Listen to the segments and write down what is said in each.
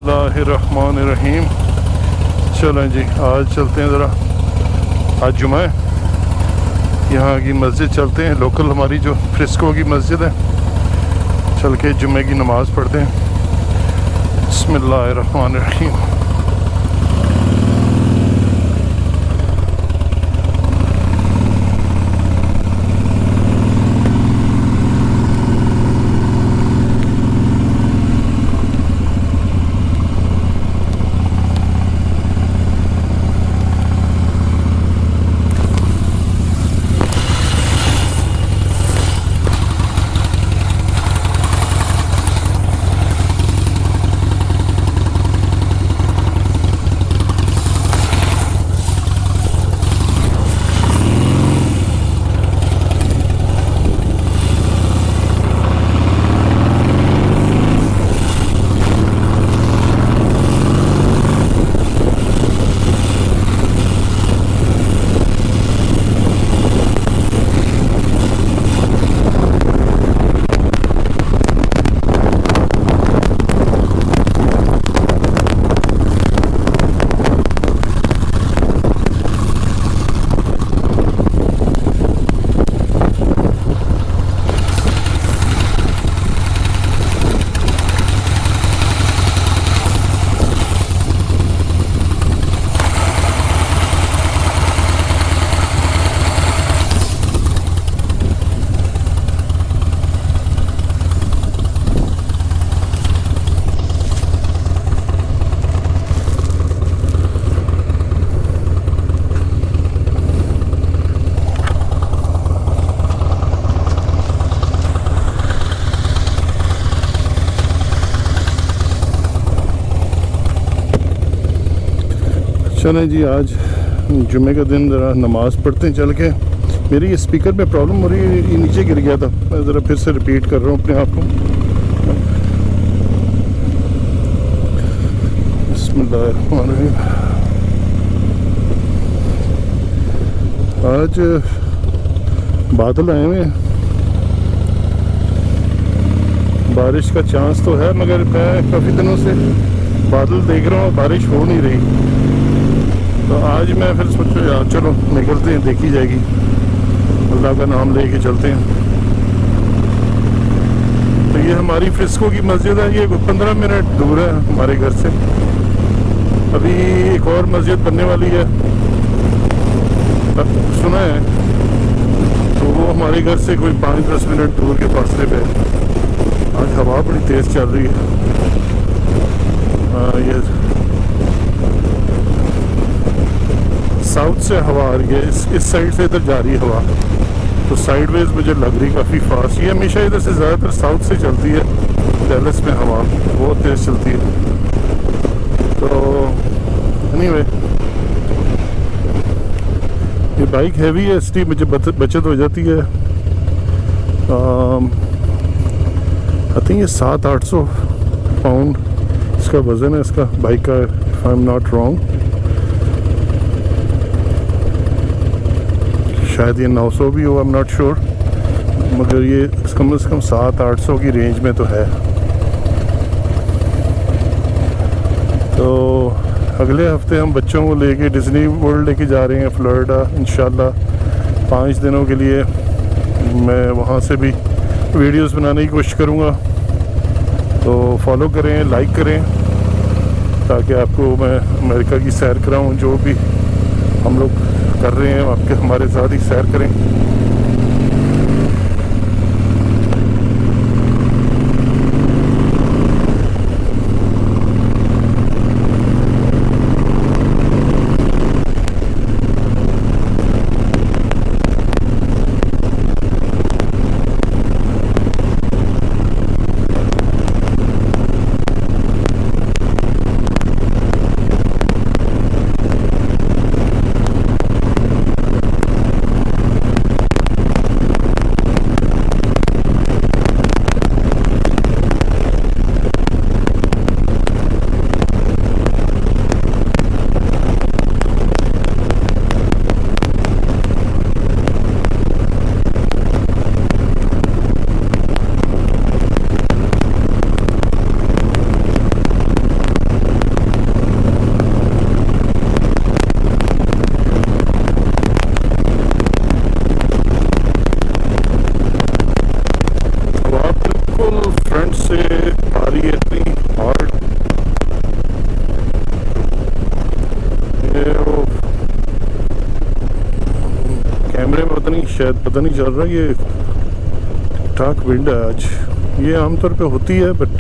बिस्मिल्लाहिर्रहमानिर्रहीम। चलें जी, आज चलते हैं ज़रा। आज जुमा है, यहाँ की मस्जिद चलते हैं, लोकल हमारी जो फ्रिस्को की मस्जिद है। चल के जुमे की नमाज़ पढ़ते हैं। बिस्मिल्लाहिर्रहमानिर्रहीम। चलें जी, आज जुमे का दिन ज़रा नमाज़ पढ़ते हैं चल के। मेरी ये स्पीकर में प्रॉब्लम हो रही है, ये नीचे गिर गया था। मैं ज़रा फिर से रिपीट कर रहा हूँ अपने आप को। बिस्मिल्लाहिर्रहमानिर्रहीम। आज बादल आए हुए हैं, बारिश का चांस तो है, मगर मैं काफ़ी दिनों से बादल देख रहा हूँ, बारिश हो नहीं रही। तो आज मैं फिर सोचो यार चलो निकलते हैं, देखी जाएगी। अल्लाह का नाम लेके चलते हैं। तो ये हमारी फ्रिस्को की मस्जिद है, ये 15 मिनट दूर है हमारे घर से। अभी एक और मस्जिद बनने वाली है, सुना है, तो वो हमारे घर से कोई 5-10 मिनट दूर के फासले पे है। आज हवा बड़ी तेज़ चल रही है। ये साउथ से हवा आ रही है, इस साइड से इधर जा रही है हवा, तो साइडवेज मुझे लग रही काफ़ी फास्ट। ये हमेशा इधर से ज़्यादातर साउथ से चलती है, डैलस में हवा बहुत तेज़ चलती है। तो एनीवे, ये बाइक हैवी है इसलिए मुझे बचत हो जाती है। आई थिंक ये 700-800 पाउंड इसका वज़न है, इसका बाइक का, if I am not wrong. शायद ये 900 भी हो, आई एम नॉट श्योर, मगर ये कम से कम 700-800 की रेंज में तो है। तो अगले हफ्ते हम बच्चों को लेके डिज्नी वर्ल्ड लेके जा रहे हैं, फ्लोरिडा, इंशाल्लाह 5 दिनों के लिए। मैं वहाँ से भी वीडियोस बनाने की कोशिश करूँगा, तो फॉलो करें, लाइक करें, ताकि आपको मैं अमेरिका की सैर कराऊँ। जो भी हम लोग कर रहे हैं आपके हमारे साथ ही सैर करें। शायद, पता नहीं चल रहा। ये ठाक विंड है आज। ये आमतौर पे होती है, बट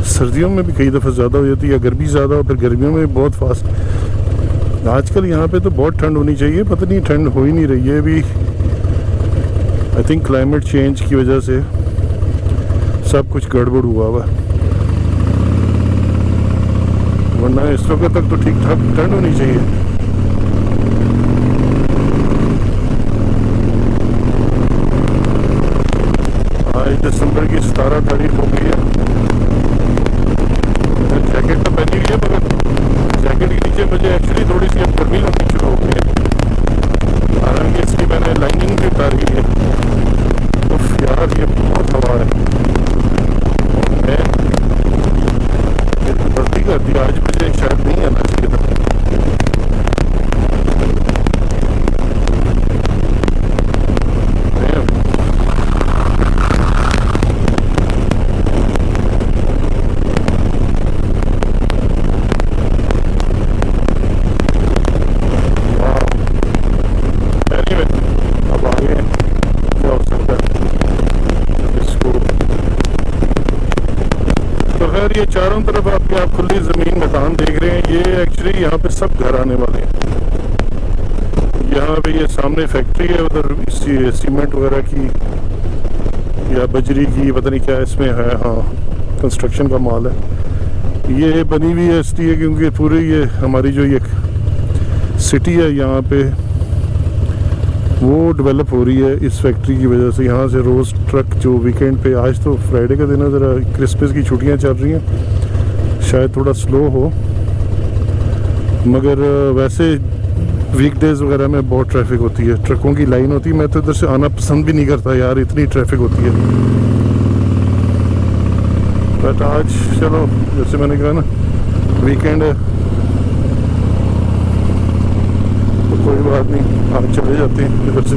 सर्दियों में भी कई दफ़ा ज़्यादा हो जाती है, या गर्मी ज़्यादा हो, फिर गर्मियों में भी बहुत फास्ट। आजकल यहाँ पे तो बहुत ठंड होनी चाहिए, पता नहीं ठंड हो ही नहीं रही है अभी। आई थिंक क्लाइमेट चेंज की वजह से सब कुछ गड़बड़ हुआ हुआ, वरना इस वक्त तक तो ठीक ठाक ठंड होनी चाहिए। आज दिसंबर की 17 तारीख हो गई है। मैंने जैकेट तो पहनी हुई है, मगर जैकेट के नीचे मुझे एक्चुअली थोड़ी सी अब गर्मी लगनी शुरू हो गई है। हालांकि इसकी मैंने लाइनिंग भी उतारी है। उफ यार, ये बहुत हवा है। मैं गलती कर दी, आज मुझे शायद नहीं आना चाहिए था। अब आगे क्या हो सकता है इसको। तो खैर, ये चारों तरफ आपके आप खुली ज़मीन मकान देख रहे हैं। ये एक्चुअली यहाँ पे सब घर आने वाले हैं। यहाँ पे ये सामने फैक्ट्री है, उधर सीमेंट वगैरह की या बजरी की, पता नहीं क्या इसमें है। हाँ, कंस्ट्रक्शन का माल है। ये बनी हुई है इसलिए क्योंकि पूरी ये हमारी जो ये सिटी है यहाँ पे, वो डेवलप हो रही है इस फैक्ट्री की वजह से। यहाँ से रोज़ ट्रक जो वीकेंड पे, आज तो फ्राइडे का दिन है, ज़रा क्रिसमस की छुट्टियाँ चल रही हैं, शायद थोड़ा स्लो हो, मगर वैसे वीकडेज़ वगैरह में बहुत ट्रैफिक होती है, ट्रकों की लाइन होती है। मैं तो इधर से आना पसंद भी नहीं करता यार, इतनी ट्रैफिक होती है। बट आज चलो, जैसे मैंने कहा ना, वीकेंड है तो कोई बात नहीं, आज चले जाते हैं इधर से।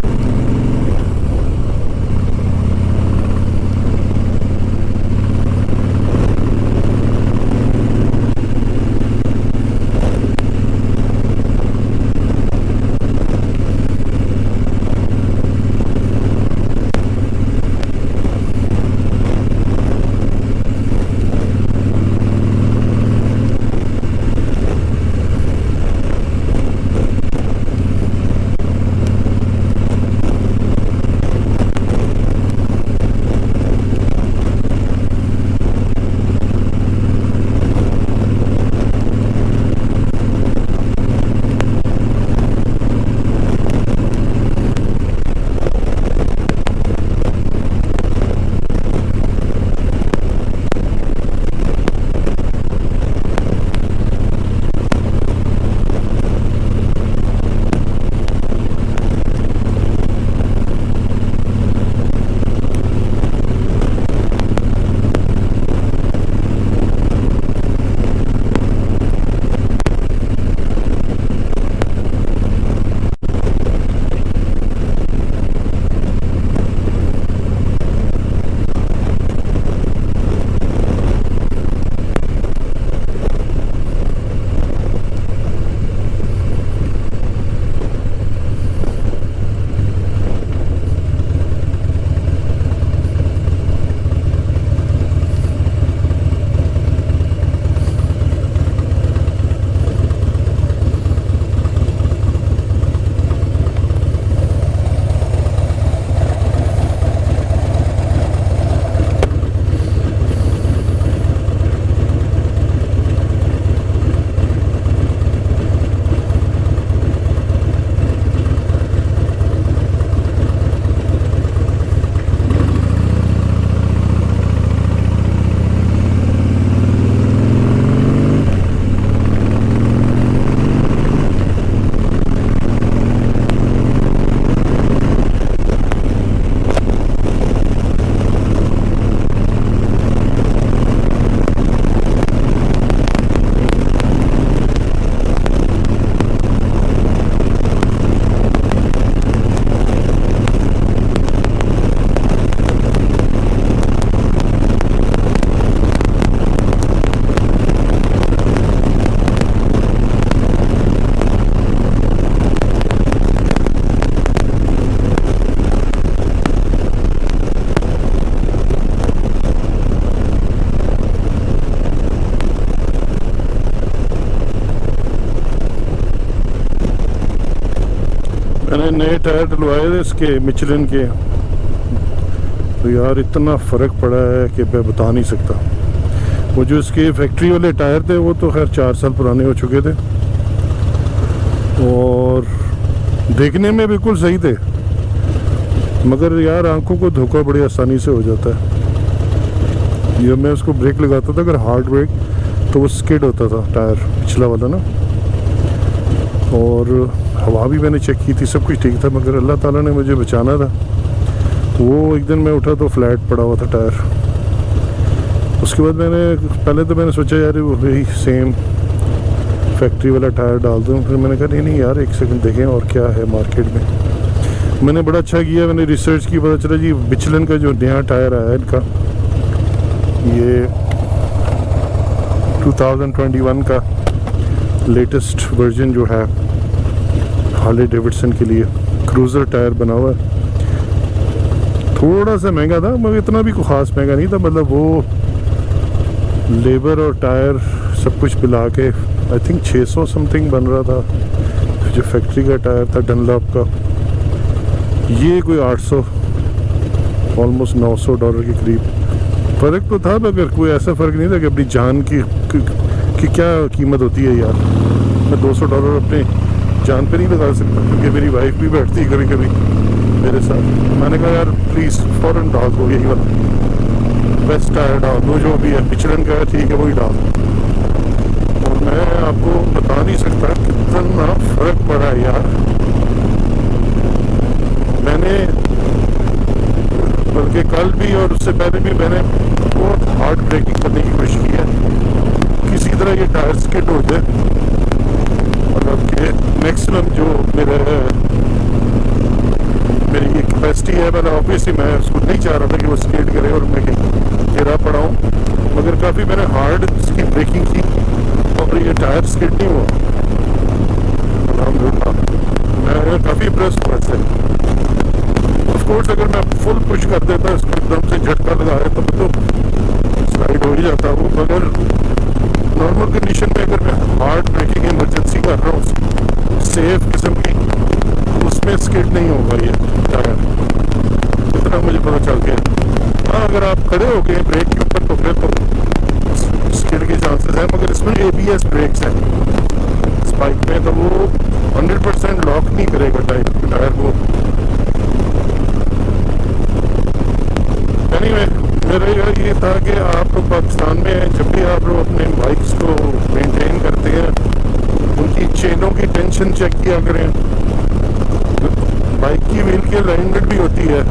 नए टायर डलवाए थे इसके मिचलिन के, तो यार इतना फ़र्क पड़ा है कि मैं बता नहीं सकता। वो जो इसके फैक्ट्री वाले टायर थे वो तो खैर 4 साल पुराने हो चुके थे और देखने में बिल्कुल सही थे, मगर यार आंखों को धोखा बड़ी आसानी से हो जाता है। जब मैं उसको ब्रेक लगाता था अगर हार्ड ब्रेक तो वो स्किड होता था टायर पिछला वाला ना, और हवा भी मैंने चेक की थी, सब कुछ ठीक था, मगर अल्लाह ताला ने मुझे बचाना था। तो वो एक दिन मैं उठा तो फ्लैट पड़ा हुआ था टायर। उसके बाद पहले तो मैंने सोचा यार वो वही सेम फैक्ट्री वाला टायर डाल दूँ, फिर मैंने कहा नहीं यार एक सेकंड देखें और क्या है मार्केट में। मैंने बड़ा अच्छा किया, मैंने रिसर्च की, पता चला जी मिचलिन का जो नया टायर आया है इनका, ये 2021 का लेटेस्ट वर्जन जो है हार्ले डेविडसन के लिए क्रूज़र टायर बना हुआ है। थोड़ा सा महंगा था मगर इतना भी कोई ख़ास महंगा नहीं था, मतलब वो लेबर और टायर सब कुछ मिला के आई थिंक 600 समथिंग बन रहा था। जो फैक्ट्री का टायर था डनलॉप का, ये कोई 800 ऑलमोस्ट $900 के करीब फ़र्क तो था, मगर कोई ऐसा फ़र्क नहीं था कि अपनी जान की क्या कीमत होती है यार। मैं $200 अपने जान पे नहीं लगा सकता, क्योंकि मेरी वाइफ भी बैठती है कभी कभी मेरे साथ। मैंने कहा यार प्लीज़ फ़ौरन डाल दो यही वाला बेस्ट टायर डाल दो, जो भी है मिचलिन का है ठीक है वही डाल दो। और मैं आपको बता नहीं सकता कितना फ़र्क पड़ा है यार। मैंने बल्कि कल भी और उससे पहले भी मैंने बहुत हार्ड ब्रेकिंग करने की कोशिश की है, किसी तरह ये टायर स्किड हो जाए। और अब ये मैक्सिमम जो मेरी ये कैपेसिटी है, मतलब ऑब्वियसली मैं उसको नहीं चाह रहा था कि वो स्किड करे और मैं गिरा पड़ा हूँ, मगर काफ़ी मैंने हार्ड इसकी ब्रेकिंग की और ये टायर स्किड नहीं हुआ अल्हम्दुलिल्लाह। मैं काफ़ी इम्प्रेस हुआ इससे। ऑफकोर्स अगर मैं फुल पुश कर देता इसको एकदम से झटका लगाया तब तो स्लाइड हो ही जाता वो, मगर नॉर्मल कंडीशन में अगर मैं हार्ड ब्रेकिंग इमरजेंसी कर रहा हूँ सेफ किस्म की, उसमें स्किड नहीं होगा ये टायर, इतना मुझे पता चल गया। हाँ अगर आप खड़े हो गए ब्रेक के ऊपर तो फिर तो स्किड के चांसेस हैं, मगर इसमें ABS ब्रेक्स हैं इस बाइक में, तो वो 100% लॉक नहीं करेगा टायर को। एनीवे मेरा ये था कि आप लोग पाकिस्तान में जब भी आप लोग अपने बाइक्स को मेंटेन करते हैं उनकी चेनों की टेंशन चेक किया करें। बाइक की व्हील की अलाइनमेंट भी होती है,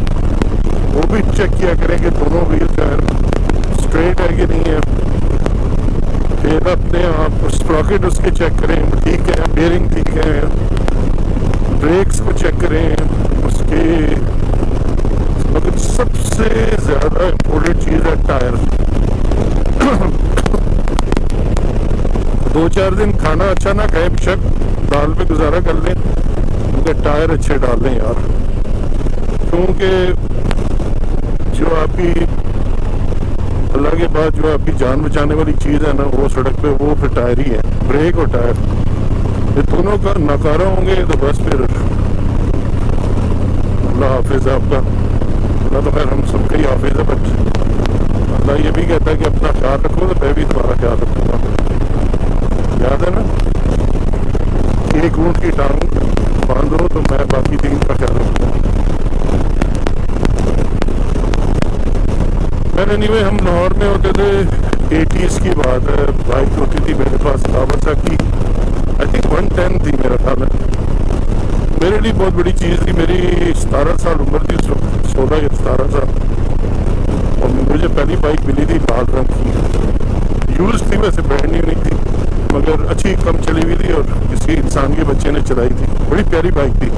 वो भी चेक किया करें कि दोनों व्हील जो है स्ट्रेट है कि नहीं है। फिर अपने आप स्प्रॉकेट उसके चेक करें ठीक है, बेयरिंग ठीक है, ब्रेक्स को चेक करें उसके। मगर सबसे ज़्यादा इम्पोर्टेंट चीज़ है टायर। 2-4 दिन खाना अच्छा ना खाए बेशक, दाल पे गुजारा कर लें, मगर टायर अच्छे डाल लें यार, क्योंकि जो आपकी अल्लाह के बाद जो आपकी जान बचाने वाली चीज़ है ना वो सड़क पे वो फिर टायर ही है, ब्रेक और टायर। ये दोनों का नकारा होंगे तो बस फिर अल्लाह हाफिज़ आपका। अल्लाह तो खैर हम सबका ही हाफिज़ है, बट अल्लाह ये भी कहता है कि अपना ख्याल रखो तो मैं भी तुम्हारा ख्याल रखूँगा। याद है ना, एक ऊँट की टांग बांधो तो मैं बाकी 3 का ख्याल रखूँगा। मैंने एनीवे हम लाहौर में होते थे, 80s की बात है, बाइक होती थी मेरे पास कावासा की, आई थिंक 110 थी मेरा ख्याल है। मेरे लिए बहुत बड़ी चीज़ थी, मेरी 17 साल उम्र थी उस वक्त, 16 या 17 साल, और मुझे पहली बाइक मिली थी लाल रंग की, यूज़ थी वैसे, ब्रांड न्यू नहीं थी, मगर अच्छी कम चली हुई थी और किसी इंसान के बच्चे ने चलाई थी। बड़ी प्यारी बाइक थी,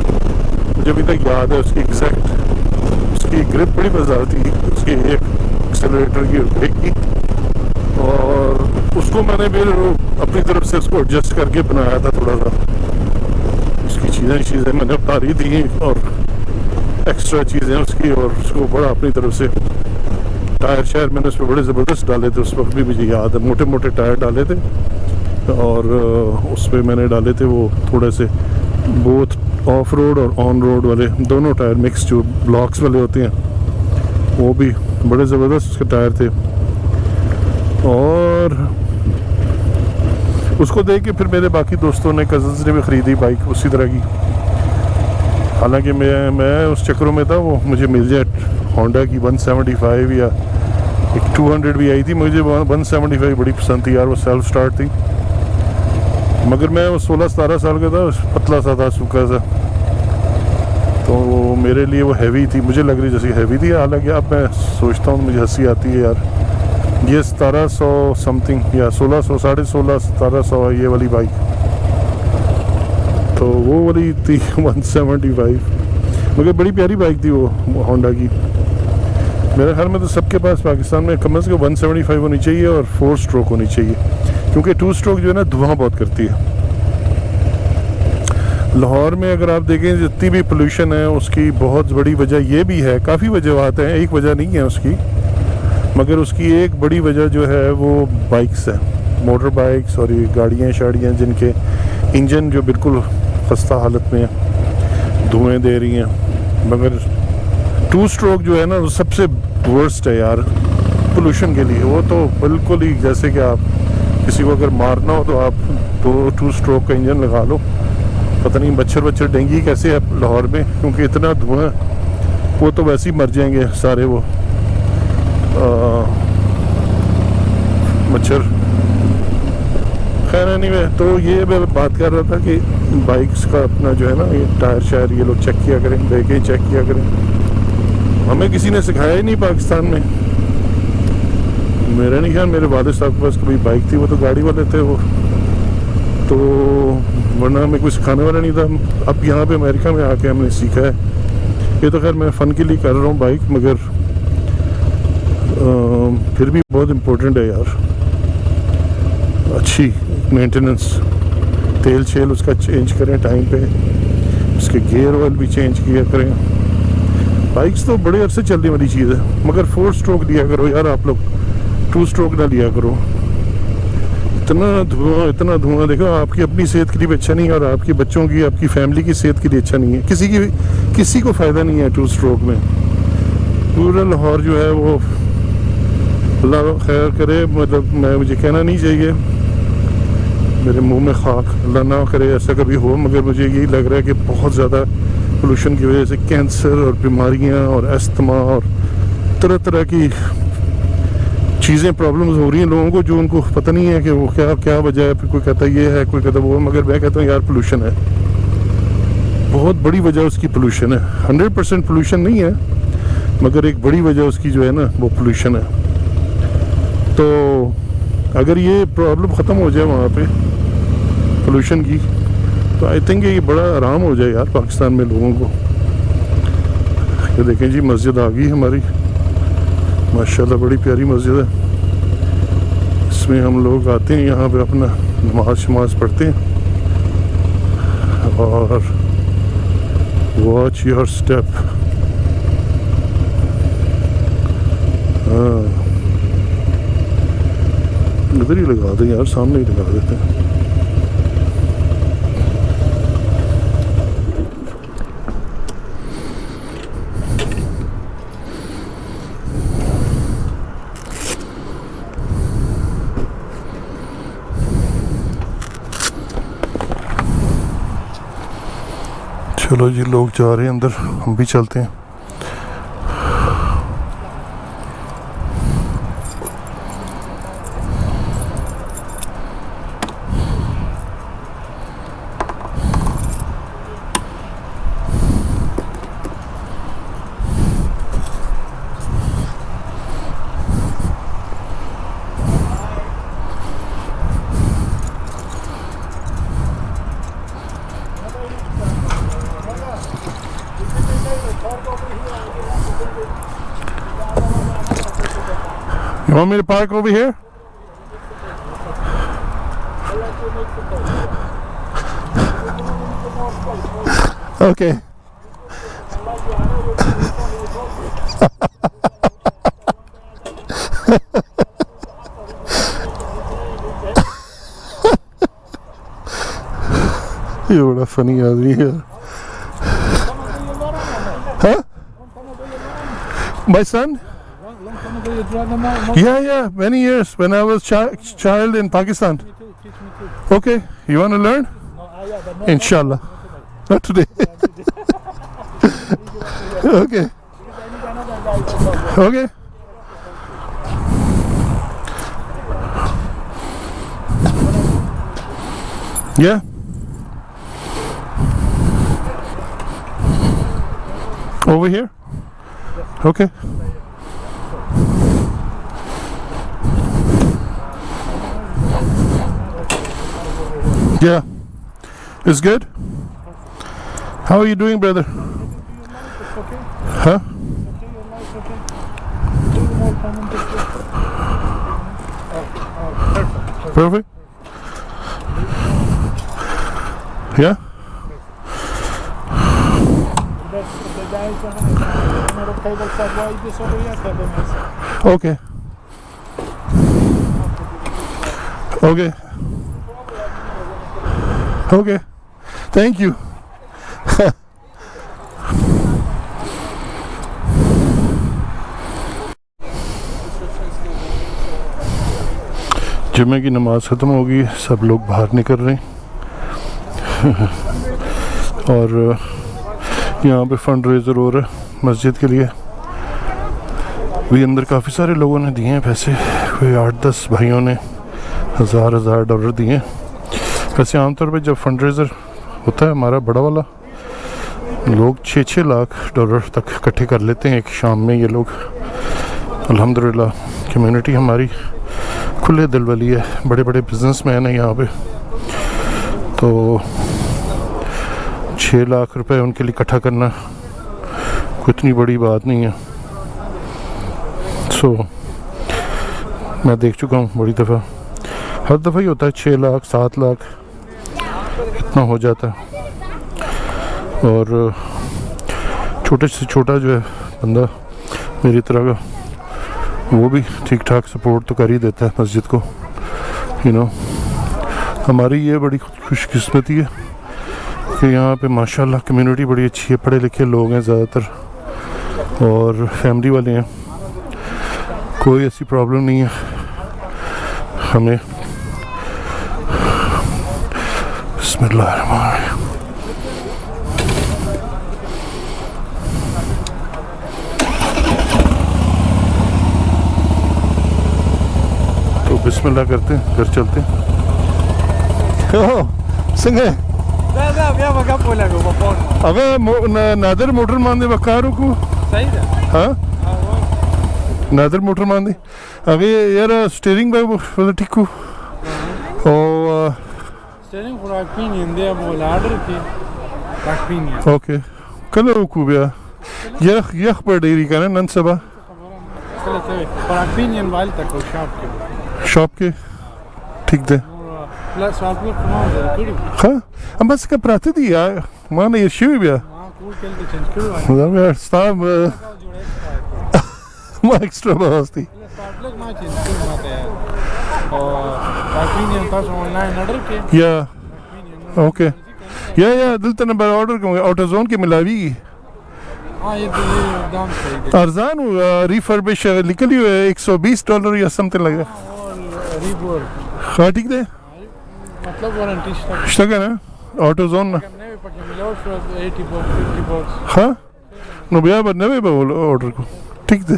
मुझे अभी तक याद है उसकी एग्जैक्ट, उसकी ग्रिप बड़ी मज़ेदार थी, उसकी एक एक्सेलरेटर की और ब्रेक की, और उसको मैंने फिर अपनी तरफ से उसको एडजस्ट करके बनाया था थोड़ा सा। उसकी चीज़ें मैंने उतारी थी और एक्स्ट्रा चीज़ें उसकी, और उसको बड़ा अपनी तरफ से टायर शायर मैंने उस पर बड़े ज़बरदस्त डाले थे। उस वक्त भी मुझे याद है, मोटे मोटे टायर डाले थे और उस पर मैंने डाले थे वो थोड़े से बोथ ऑफ रोड और ऑन रोड वाले दोनों टायर मिक्स, जो ब्लॉक्स वाले होते हैं वो भी बड़े ज़बरदस्त उसके टायर थे। और उसको देख के फिर मेरे बाकी दोस्तों ने, कज़न्स ने भी ख़रीदी बाइक उसी तरह की। हालांकि मैं उस चक्रों में था, वो मुझे मिल जाए होंडा की 175 या एक 200 भी आई थी, मुझे 175 बड़ी पसंद थी यार, वो सेल्फ स्टार्ट थी। मगर मैं 16-17 साल का था, पतला सा था, सूखा सा, तो वो मेरे लिए वो हैवी थी, मुझे लग रही जैसे हैवी थी। हालांकि अब मैं सोचता हूँ, मुझे हंसी आती है यार, ये 1700 समथिंग या 1600, 1650, 1700 ये वाली बाइक, तो वो वाली थी 175। मगर बड़ी प्यारी बाइक थी वो होंडा की। मेरे ख्याल में तो सबके पास पाकिस्तान में कम से कम 175 होनी चाहिए और 4 स्ट्रोक होनी चाहिए, क्योंकि 2 स्ट्रोक जो है ना धुआं बहुत करती है। लाहौर में अगर आप देखें जितनी भी पोल्यूशन है, उसकी बहुत बड़ी वजह ये भी है, काफ़ी वजह हैं, एक वजह नहीं है उसकी, मगर उसकी एक बड़ी वजह जो है वो बाइक्स है, मोटर बाइक्स और ये गाड़ियाँ शाड़ियाँ जिनके इंजन जो बिल्कुल खस्ता हालत में है, धुएँ दे रही हैं। मगर 2 स्ट्रोक जो है ना वो सबसे वर्स्ट है यार पोल्यूशन के लिए। वो तो बिल्कुल ही जैसे कि आप किसी को अगर मारना हो तो आप 2 स्ट्रोक का इंजन लगा लो। पता नहीं मच्छर डेंगू कैसे है लाहौर में, क्योंकि इतना धुआं, वो तो वैसे ही मर जाएंगे सारे वो मच्छर। खैर एनीवे, तो ये मैं बात कर रहा था कि बाइक्स का अपना जो है ना ये टायर शायर ये लोग चेक किया करें, देखें, चेक किया करें। हमें किसी ने सिखाया ही नहीं पाकिस्तान में। मेरा नहीं ख्याल मेरे वालिद साहब के पास कभी बाइक थी, वो तो गाड़ी वाले थे वो, तो वरना हमें कोई सिखाने वाला नहीं था। अब यहाँ पे अमेरिका में आके हमने सीखा है। ये तो खैर मैं फ़न के लिए कर रहा हूँ बाइक, मगर फिर भी बहुत इम्पोर्टेंट है यार, अच्छी मेंटेनेंस, तेल शेल उसका चेंज करें टाइम पे, उसके गियर ऑयल भी चेंज किया करें। बाइक्स तो बड़े अरसे चलने वाली चीज़ है, मगर 4 स्ट्रोक लिया करो यार आप लोग, 2 स्ट्रोक ना लिया करो। इतना धुआं देखो, आपकी अपनी सेहत के लिए भी अच्छा नहीं है और आपके बच्चों की, आपकी फैमिली की सेहत के लिए अच्छा नहीं है, किसी को फ़ायदा नहीं है 2 स्ट्रोक में। पूरा लाहौर जो है वो अल्लाह खैर करे, मतलब मुझे कहना नहीं चाहिए, मेरे मुंह में खाक, अल्लाह ना करे ऐसा कभी हो, मगर मुझे यही लग रहा है कि बहुत ज़्यादा पोल्यूशन की वजह से कैंसर और बीमारियां और अस्थमा और तरह तरह की चीज़ें, प्रॉब्लम्स हो रही हैं लोगों को, जो उनको पता नहीं है कि वो क्या वजह है। फिर कोई कहता है ये है, कोई कहता है वो, मगर मैं कहता हूँ यार पोल्यूशन है, बहुत बड़ी वजह उसकी पोल्यूशन है। 100% पोल्यूशन नहीं है, मगर एक बड़ी वजह उसकी जो है ना वो पोल्यूशन है। तो अगर ये प्रॉब्लम ख़त्म हो जाए वहाँ पे पोल्यूशन की, तो आई थिंक ये बड़ा आराम हो जाए यार पाकिस्तान में लोगों को। ये देखें जी, मस्जिद आ गई हमारी, माशाल्लाह बड़ी प्यारी मस्जिद है। इसमें हम लोग आते हैं, यहाँ पे अपना नमाज पढ़ते हैं। और वॉच योर स्टेप, हाँ इधर ही लगा दें यार, सामने ही लगा देते हैं। चलो जी, लोग जा रहे हैं अंदर, हम भी चलते हैं। You want me to park over here? Okay. ये बड़ा फनी आदमी है। Huh? My son? Long time ago you draw them out? Yeah, many years when I was child in Pakistan. Me too, teach me too. Okay, you want to learn? No, yeah, but no. Inshallah. Not today. Okay. Okay. Yeah. Over here? Okay. Yeah. It's good? How are you doing, brother? It's okay. Huh? It's okay, your life okay. Do more common business. Perfect. Perfect? Yeah? The guys on the table said, why is this over here? Tell them this. Okay. Okay. Okay. Thank you. जुम्मे की नमाज़ ख़त्म होगी, सब लोग बाहर निकल रहे हैं और यहाँ पे फंड रेज़र हो रहा है मस्जिद के लिए भी। अंदर काफ़ी सारे लोगों ने दिए हैं पैसे, कोई 8-10 भाइयों ने $1000 दिए हैं। वैसे आमतौर पे जब फंड रेज़र होता है हमारा बड़ा वाला, लोग 6-6 लाख डॉलर तक इकट्ठे कर लेते हैं एक शाम में। ये लोग अल्हम्दुलिल्लाह कम्युनिटी हमारी खुले दिल वाली है, बड़े बड़े बिजनेसमैन हैं यहाँ पे, तो 6 लाख रुपए उनके लिए इकट्ठा करना कोई इतनी बड़ी बात नहीं है। सो मैं देख चुका हूँ बड़ी दफ़ा, हर दफ़ा ही होता है 6 लाख 7 लाख इतना हो जाता है। और छोटे से छोटा जो है बंदा मेरी तरह का, वो भी ठीक ठाक सपोर्ट तो कर ही देता है मस्जिद को, यू नो। हमारी ये बड़ी खुशकिस्मती है कि यहाँ पे माशाल्लाह कम्युनिटी बड़ी अच्छी है, पढ़े लिखे लोग हैं ज़्यादातर और फैमिली वाले हैं, कोई ऐसी प्रॉब्लम नहीं है हमें। बिस्मिल्लाहिर्रहमानिर्रहीम। तो बिस्मिल्लाह करते हैं, घर चलते हैं। संगे ya magkapo lang ko po. aga nader motor mande bakaru ko Sahih da. ha nader motor mande aga yara steering by wala tikku oh Steering for opinion they have order ki opinion. okay kalo ko bia yakh paderi kana nan saba For opinion while tak shop ke ठीक दे plus आप लोग कमाओ करी हाँ हम बस का प्राते दी यार माने ये शिव भी है हां कूल केल के चेंज करो मतलब यार स्टाफ मैं एक्स्ट्रा बस थी आप लोग ना चेंज करो मत यार और opinion तो ऑनलाइन ऑर्डर के या ओके या दिल तना बार ऑर्डर करूंगा ऑटोजोन के मिलावी हां ये दाम सही है अरजान रिफर्बिश निकली हुई है $120 या समथिंग लगा और रीबोर हाँ ठीक दे मतलब वारंटी स्टक है ना ऑटोजोन ना नहीं पके मिलो for 80 bucks 50 bucks हाँ नो भैया बस नवे ऑर्डर को ठीक दे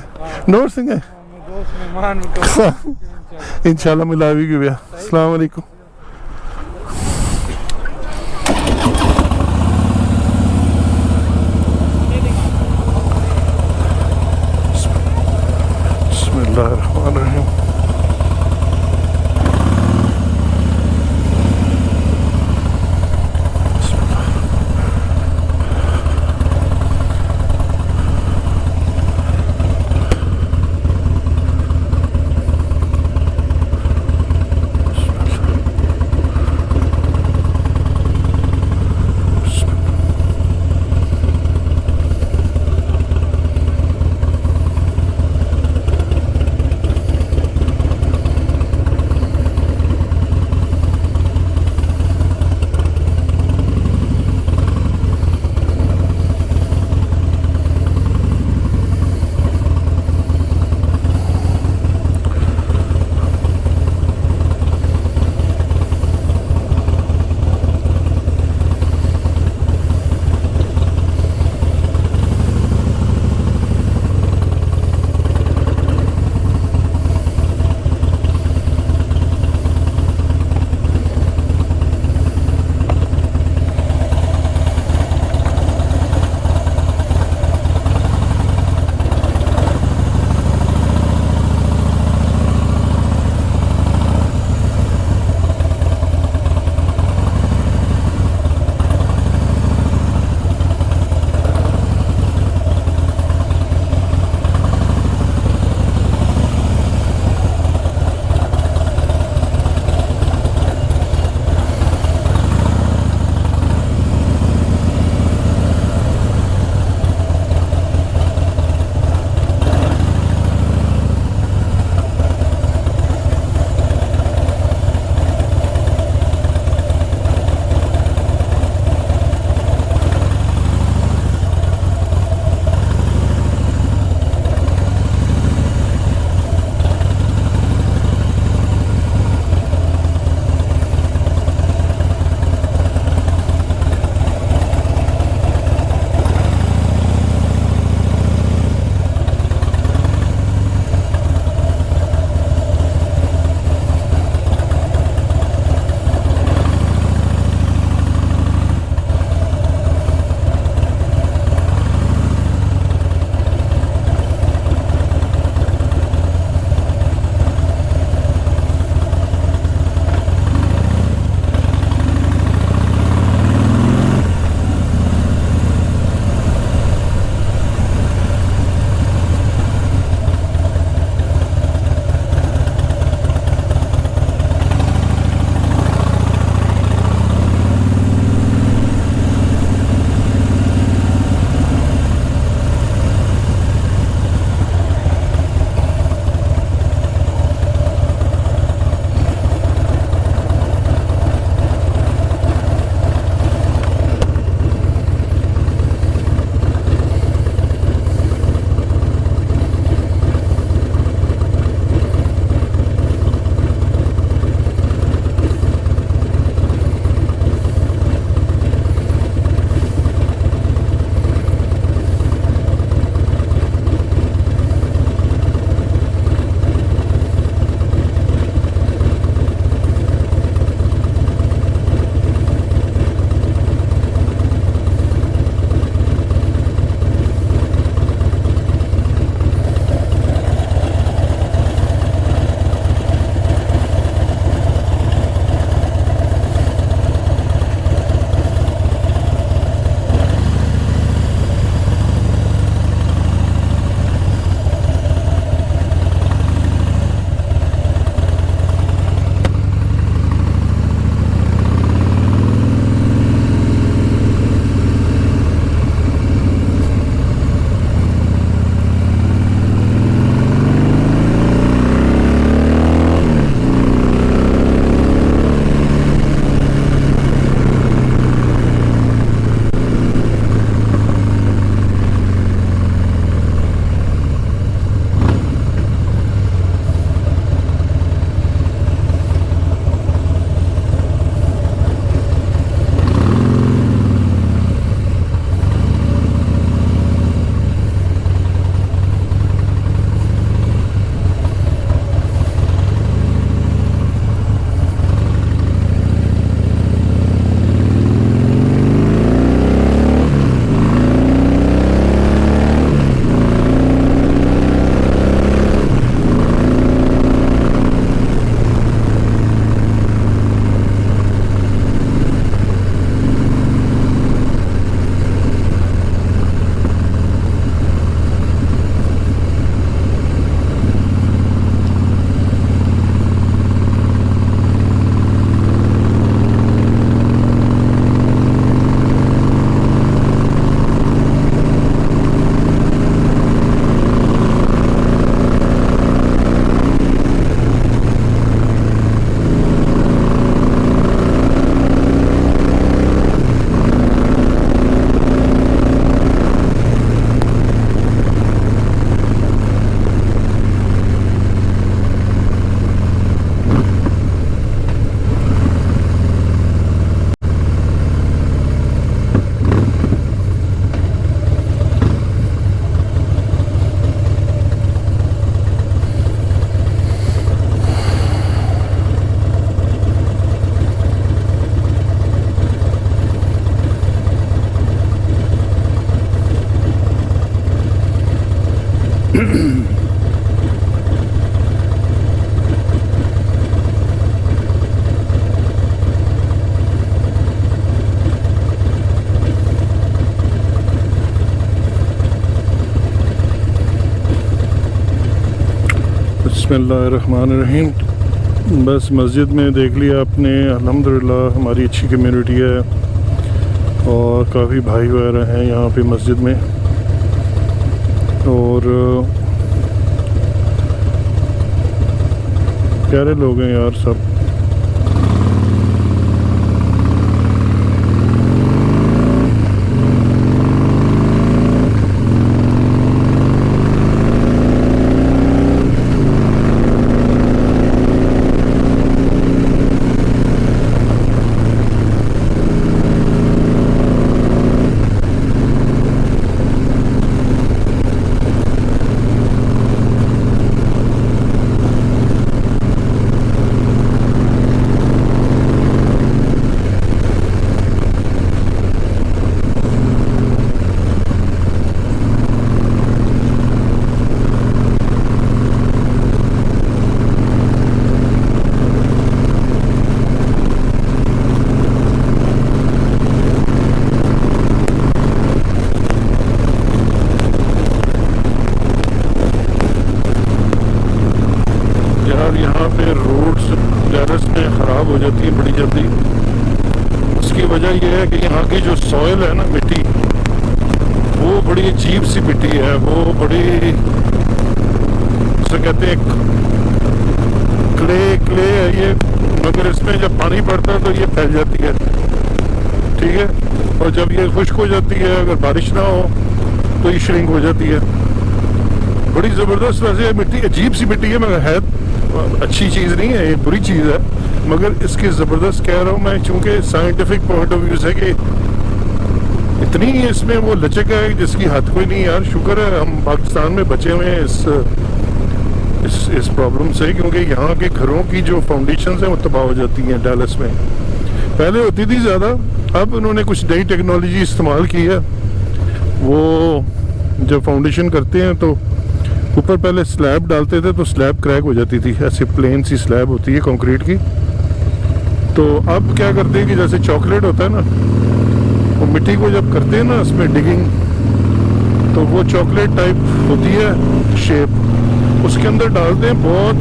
नोर सिंह है दोस्त मेहमान को इंशाल्लाह मिलावी की भैया अस्सलाम वालेकुम बिस्मिल्लाहिर्रहमानिर्रहीम बिस्मिल्लाहिर्रहमानिर्रहीम। बस मस्जिद में देख लिया आपने, अल्हम्दुलिल्लाह हमारी अच्छी कम्युनिटी है और काफ़ी भाई वगैरह हैं यहाँ पे मस्जिद में, और प्यारे लोग हैं यार सब। यहाँ पे रोड्स टेरेस में ख़राब हो जाती है बड़ी जल्दी। उसकी वजह यह है कि यहाँ की जो सॉइल है ना, मिट्टी, वो बड़ी अजीब सी मिट्टी है, वो बड़ी उसे कहते हैं क्ले है ये, मगर इसमें जब पानी पड़ता है तो ये फैल जाती है, ठीक है। और जब ये खुश्क हो जाती है, अगर बारिश ना हो तो ये श्रिंक हो जाती है। बड़ी ज़बरदस्त वैसे मिट्टी, अजीब सी मिट्टी है, मगर है अच्छी चीज़ नहीं है, ये बुरी चीज़ है, मगर इसकी ज़बरदस्त कह रहा हूँ मैं, चूँकि साइंटिफिक पॉइंट ऑफ व्यू से कि इतनी इसमें वो लचक है जिसकी हद कोई नहीं यार। शुक्र है हम पाकिस्तान में बचे हुए हैं इस प्रॉब्लम से, क्योंकि यहाँ के घरों की जो फाउंडेशंस हैं वो तबाह हो जाती हैं डैलस में। पहले होती थी ज़्यादा, अब उन्होंने कुछ नई टेक्नोलॉजी इस्तेमाल की है। वो जब फाउंडेशन करते हैं तो ऊपर पहले स्लैब डालते थे तो स्लैब क्रैक हो जाती थी, ऐसे प्लेन सी स्लैब होती है कंक्रीट की। तो अब क्या करते हैं कि जैसे चॉकलेट होता है ना, वो मिट्टी को जब करते हैं ना उसमें डिगिंग, तो वो चॉकलेट टाइप होती है शेप, उसके अंदर डालते हैं बहुत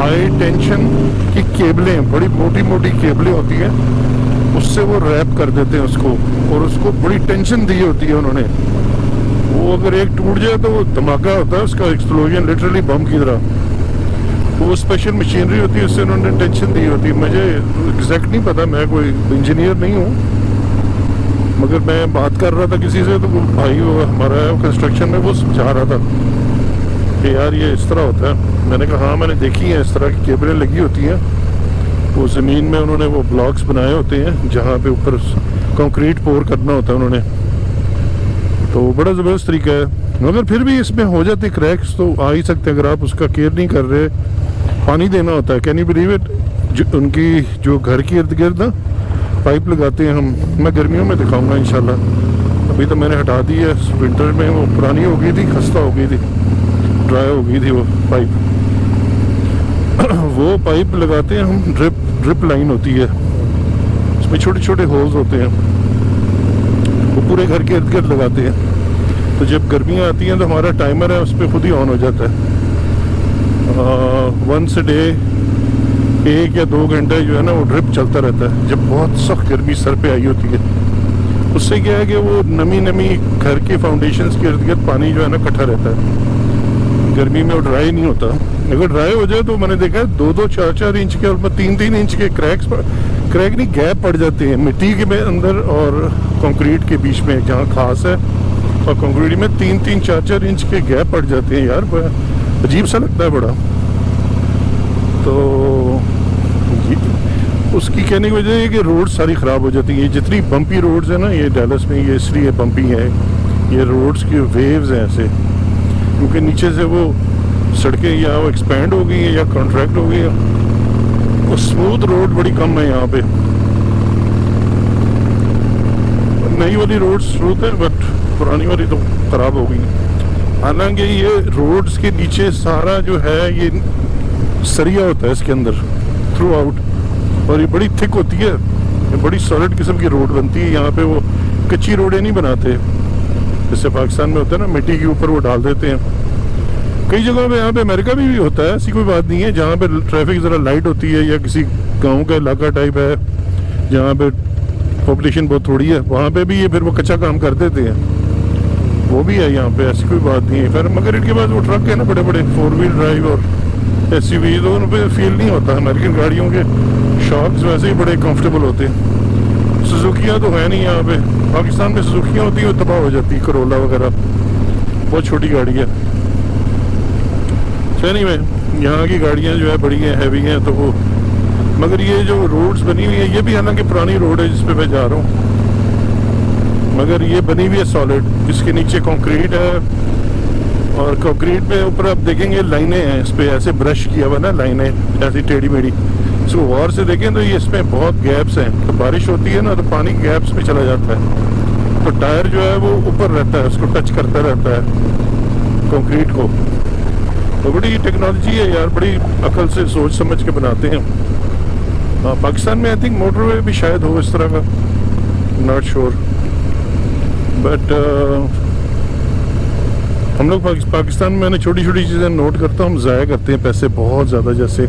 हाई टेंशन की केबलें, बड़ी मोटी मोटी केबलें होती हैं, उससे वो रैप कर देते हैं उसको, और उसको बड़ी टेंशन दी होती है उन्होंने। वो अगर एक टूट जाए तो वो धमाका होता है उसका, एक्सप्लोजन, लिटरली बम की तरह। वो स्पेशल मशीनरी होती है, उससे उन्होंने टेंशन दी होती है। मुझे एग्जैक्ट नहीं पता, मैं कोई इंजीनियर नहीं हूँ, मगर मैं बात कर रहा था किसी से, तो वो भाई वो हमारा है कंस्ट्रक्शन में, वो समझा रहा था कि यार ये इस तरह होता है। मैंने कहा हाँ मैंने देखी है, इस तरह की केबलें लगी होती हैं, वो ज़मीन में उन्होंने वो ब्लॉक्स बनाए होते हैं जहाँ पे ऊपर कंक्रीट पोर करना होता है उन्होंने। तो बड़ा ज़बरदस्त तरीका है, मगर फिर भी इसमें हो जाती क्रैक्स तो आ ही सकते हैं अगर आप उसका केयर नहीं कर रहे। पानी देना होता है, कैन यू बिलीव इट। उनकी जो घर के इर्द गिर्द ना पाइप लगाते हैं हम, मैं गर्मियों में दिखाऊंगा इंशाल्लाह। अभी तो मैंने हटा दी है, विंटर में वो पुरानी हो गई थी, खस्ता हो गई थी, ड्राई हो गई थी वो पाइप। वो पाइप लगाते हैं हम, ड्रिप लाइन होती है, उसमें छोटे छोटे होल्स होते हैं, वो पूरे घर के इर्द गिर्द लगाते हैं। तो जब गर्मियाँ आती हैं तो हमारा टाइमर है उस पर खुद ही ऑन हो जाता है। वंस डे 1 या 2 घंटे जो है ना वो ड्रिप चलता रहता है, जब बहुत सख्त गर्मी सर पे आई होती है। उससे क्या है कि वो नमी घर के फाउंडेशंस के इर्द गिर्द पानी जो है ना इकट्ठा रहता है, गर्मी में वो ड्राई नहीं होता। अगर ड्राई हो जाए तो मैंने देखा है 2-2, 4-4 इंच के और 3-3 इंच के क्रैक नहीं, गैप पड़ जाते हैं मिट्टी के में अंदर और कंक्रीट के बीच में, जहाँ खास है और कंक्रीट में 3-3, 4-4 इंच के गैप पड़ जाते हैं यार, अजीब सा लगता है बड़ा। तो उसकी कहने की वजह है कि रोड सारी ख़राब हो जाती है। जितनी बम्पी रोड्स हैं ना ये डैलस में, ये इसलिए बम्पी है, ये रोड्स की वेव्स हैं ऐसे, क्योंकि नीचे से वो सड़कें या वो एक्सपैंड हो गई हैं या कॉन्ट्रैक्ट हो गई है, वो स्मूथ रोड बड़ी कम है यहाँ पे। नई वाली रोड स्मूथ है बट पुरानी वाली तो ख़राब हो गई। हालांकि ये रोड्स के नीचे सारा जो है ये सरिया होता है इसके अंदर थ्रू आउट, और ये बड़ी थिक होती है, ये बड़ी सॉलिड किस्म की रोड बनती है। यहाँ पे वो कच्ची रोडें नहीं बनाते जैसे पाकिस्तान में होता है ना, मिट्टी के ऊपर वो डाल देते हैं। कई जगहों पे यहाँ पे अमेरिका में भी होता है, ऐसी कोई बात नहीं है। जहाँ पे ट्रैफिक ज़रा लाइट होती है या किसी गांव का इलाका टाइप है जहाँ पे पॉपुलेशन बहुत थोड़ी है, वहाँ पे भी ये फिर वो कच्चा काम कर देते हैं, वो भी है यहाँ पे, ऐसी कोई बात नहीं है। फिर मगर इनके पास वो ट्रक है ना बड़े बड़े 4 व्हील ड्राइव और SUV, तो उन पर फील नहीं होता। अमेरिकन गाड़ियों के शॉक्स वैसे ही बड़े कंफर्टेबल होते हैं। सुजुकियाँ तो है नहीं यहाँ पे, पाकिस्तान में सुजुकियाँ होती हैं वो तबाह हो जाती है, करोला वगैरह बहुत छोटी गाड़ी है। नहीं में यहाँ की गाड़ियाँ जो है बड़ी हैं, हैवी हैं, तो वो मगर ये जो रोड्स बनी हुई है ये भी हालांकि पुरानी रोड है जिस पे मैं जा रहा हूँ, मगर ये बनी हुई है सॉलिड, इसके नीचे कंक्रीट है और कंक्रीट पे ऊपर आप देखेंगे लाइनें हैं, इस पे ऐसे ब्रश किया हुआ ना लाइनें ऐसी टेढ़ी मेढ़ी। इसको गौर से देखें तो ये इसमें बहुत गैप्स हैं, तो बारिश होती है ना तो पानी गैप्स में चला जाता है, तो टायर जो है वो ऊपर रहता है, उसको टच करता रहता है कंक्रीट को। तो बड़ी टेक्नोलॉजी है यार, बड़ी अकल से सोच समझ के बनाते हैं। पाकिस्तान में आई थिंक मोटरवे भी शायद हो इस तरह का, नॉट श्योर, बट हम लोग पाकिस्तान में मैंने छोटी छोटी चीज़ें नोट करता हूँ, हम ज़ाया करते हैं पैसे बहुत ज़्यादा। जैसे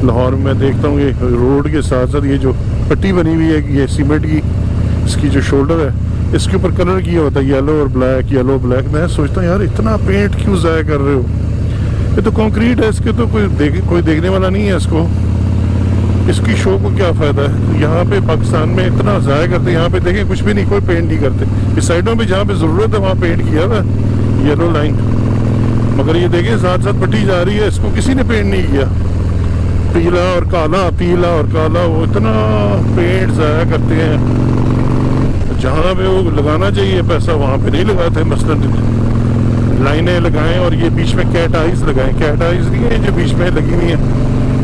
लाहौर में देखता हूँ ये रोड के साथ साथ ये जो पट्टी बनी हुई है ये सीमेंट की, इसकी जो शोल्डर है इसके ऊपर कलर किया होता है येलो और ब्लैक, येलो ब्लैक। मैं सोचता हूँ यार इतना पेंट क्यों ज़ाया कर रहे हो, ये तो कंक्रीट है, इसके तो कोई देखने वाला नहीं है इसको, इसकी शो को क्या फ़ायदा है। यहाँ पे पाकिस्तान में इतना ज़ाया करते हैं, यहाँ पे देखें कुछ भी नहीं, कोई पेंट नहीं करते। इस साइडों पे जहाँ पे ज़रूरत है वहाँ पेंट किया हुआ है येलो लाइन, मगर ये देखें साथ साथ पट्टी जा रही है, इसको किसी ने पेंट नहीं किया। पीला और काला, पीला और काला, वो इतना पेंट ज़ाया करते हैं। जहाँ पे वो लगाना चाहिए पैसा वहाँ पे नहीं लगाते। मसलन लाइनें लगाएं और ये बीच में कैट आइज लगाएं, कैट आइज नहीं है जो बीच में लगी हुई है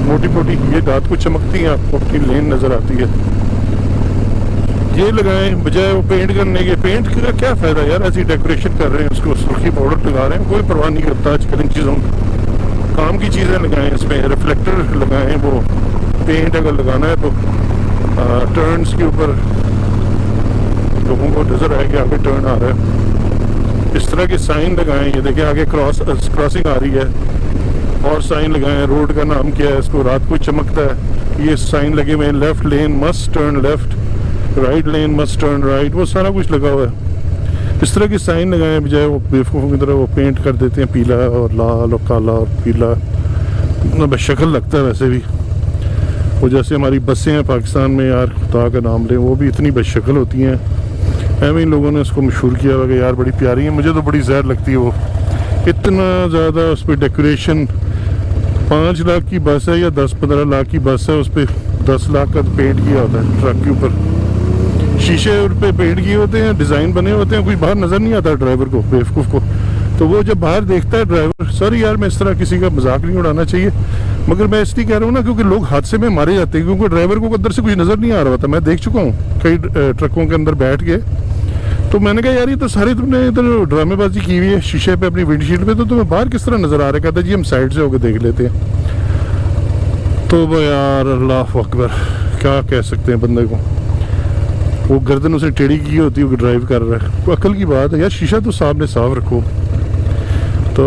मोटी मोटी, ये रात को चमकती हैं, आपको अपनी लेन नज़र आती है, ये लगाएं बजाय वो पेंट करने के। पेंट का क्या फ़ायदा यार, ऐसी डेकोरेशन कर रहे हैं, उसको सुर्खी पाउडर लगा रहे हैं, कोई परवाह नहीं करता आजकल इन चीज़ों की। काम की चीज़ें लगाएं, इसमें रिफ्लेक्टर लगाएं, वो पेंट अगर लगाना है तो टर्न्स के ऊपर लोगों को नज़र आए कि आगे टर्न आ रहा है, इस तरह के साइन लगाएं। ये देखिए आगे क्रॉसिंग आ रही है, और साइन लगाएं। रोड का नाम क्या है, इसको रात को चमकता है, ये साइन लगे हुए हैं, लेफ्ट लेन मस्ट टर्न लेफ्ट, राइट लेन मस्ट टर्न राइट, वो सारा कुछ लगा हुआ है। इस तरह की साइन लगाएं बजाय वो बेवकूफ़ों की तरह वो पेंट कर देते हैं पीला और लाल और काला और पीला, इतना बेशक्ल लगता है वैसे भी। वो जैसे हमारी बसें हैं पाकिस्तान में यार, खुदा का नाम लें, वो भी इतनी बेशक्ल होती हैं। ऐਵੇਂ इन लोगों ने उसको मशहूर किया हुआ कि यार बड़ी प्यारी है, मुझे तो बड़ी जहर लगती है वो, इतना ज़्यादा उस पर डेकोरेशन। 5 लाख की बस है या 10-15 लाख की बस है, उस पर 10 लाख का पेंट किया होता है ट्रक के ऊपर, शीशे उन पे पेंट किए होते हैं, डिज़ाइन बने होते हैं, कुछ बाहर नज़र नहीं आता ड्राइवर को, बेवकूफ़ को। तो वो जब बाहर देखता है ड्राइवर, सॉरी यार मैं इस तरह किसी का मजाक नहीं उड़ाना चाहिए, मगर मैं इसलिए कह रहा हूँ ना क्योंकि लोग हादसे में मारे जाते हैं, क्योंकि ड्राइवर को अंदर से कुछ नज़र नहीं आ रहा होता। मैं देख चुका हूँ कई ट्रकों के अंदर बैठ के, तो मैंने कहा यार ये तो सारी तुमने इधर ड्रामेबाजी की हुई है शीशे पे, अपनी विंडशील्ड पे, तो तुम्हें बाहर किस तरह नज़र आ रहा है। कहता जी हम साइड से होकर देख लेते हैं। तो वो यार अल्लाह अकबर, क्या कह सकते हैं बंदे को, वो गर्दन उसे टेढ़ी की होती है, वो ड्राइव कर रहा है, वो अकल की बात है यार, शीशा तो सामने साफ रखो। तो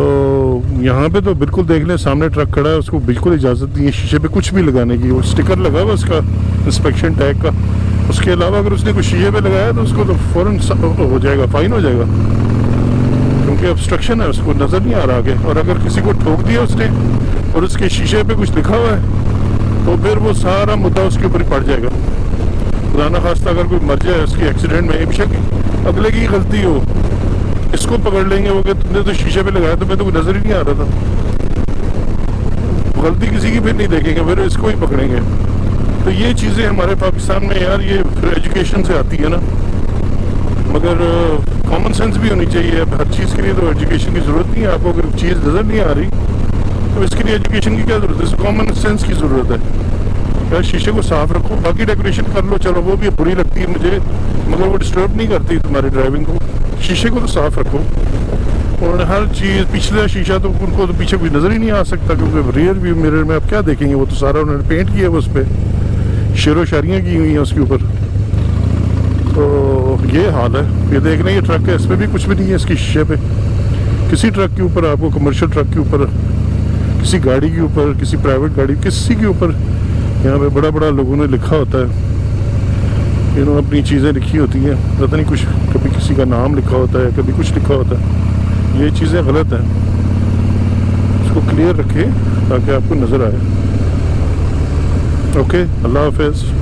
यहाँ पे तो बिल्कुल देख लें सामने ट्रक खड़ा है, उसको बिल्कुल इजाज़त नहीं है शीशे पे कुछ भी लगाने की, वो स्टिकर लगा हुआ उसका इंस्पेक्शन टैग का, उसके अलावा अगर उसने कुछ शीशे पे लगाया तो उसको तो फ़ौरन हो जाएगा, फ़ाइन हो जाएगा, क्योंकि ऑब्स्ट्रक्शन है, उसको नज़र नहीं आ रहा आगे। और अगर किसी को ठोक दिया उसने और उसके शीशे पे कुछ लिखा हुआ है तो फिर वो सारा मुद्दा उसके ऊपर ही पड़ जाएगा। खुदा न खास्ता अगर कोई मर जाए उसके एक्सीडेंट में, बेशक अगले की गलती हो, इसको पकड़ लेंगे वो कि तुमने तो शीशे पे लगाया, तुम्हें तो कोई नज़र ही नहीं आ रहा था। गलती किसी की फिर नहीं देखेंगे, फिर इसको ही पकड़ेंगे। तो ये चीज़ें हमारे पाकिस्तान में यार ये फिर एजुकेशन से आती है ना, मगर कॉमन सेंस भी होनी चाहिए। अब हर चीज़ के लिए तो एजुकेशन की ज़रूरत नहीं है। आपको अगर चीज़ नज़र नहीं आ रही तो इसके लिए एजुकेशन की क्या ज़रूरत है, कॉमन सेंस की ज़रूरत है। यार शीशे को साफ रखो, बाकी डेकोरेशन कर लो, चलो वो भी बुरी लगती है मुझे, मगर वो डिस्टर्ब नहीं करती तुम्हारी ड्राइविंग को। शीशे को तो साफ रखो, और हर चीज़, पिछला शीशा तो उनको तो पीछे कोई नज़र ही नहीं आ सकता, क्योंकि रियर व्यू मिरर में आप क्या देखेंगे, वो तो सारा उन्होंने पेंट किया है, उस पर शेरो शायरियाँ की हुई हैं उसके ऊपर। तो ये हाल है, ये देख रहे हैं ये ट्रक है, इस पर भी कुछ भी नहीं है इसकी शीशे पे, किसी ट्रक के ऊपर आपको, कमर्शियल ट्रक के ऊपर, किसी गाड़ी के ऊपर, किसी प्राइवेट गाड़ी, किसी के ऊपर यहाँ पे बड़ा बड़ा लोगों ने लिखा होता है, अपनी चीज़ें लिखी होती हैं, पता नहीं कुछ, कभी किसी का नाम लिखा होता है, कभी कुछ लिखा होता है। ये चीज़ें गलत हैं, इसको क्लियर रखें ताकि आपको नज़र आए। ओके, अल्लाह हाफ़िज़।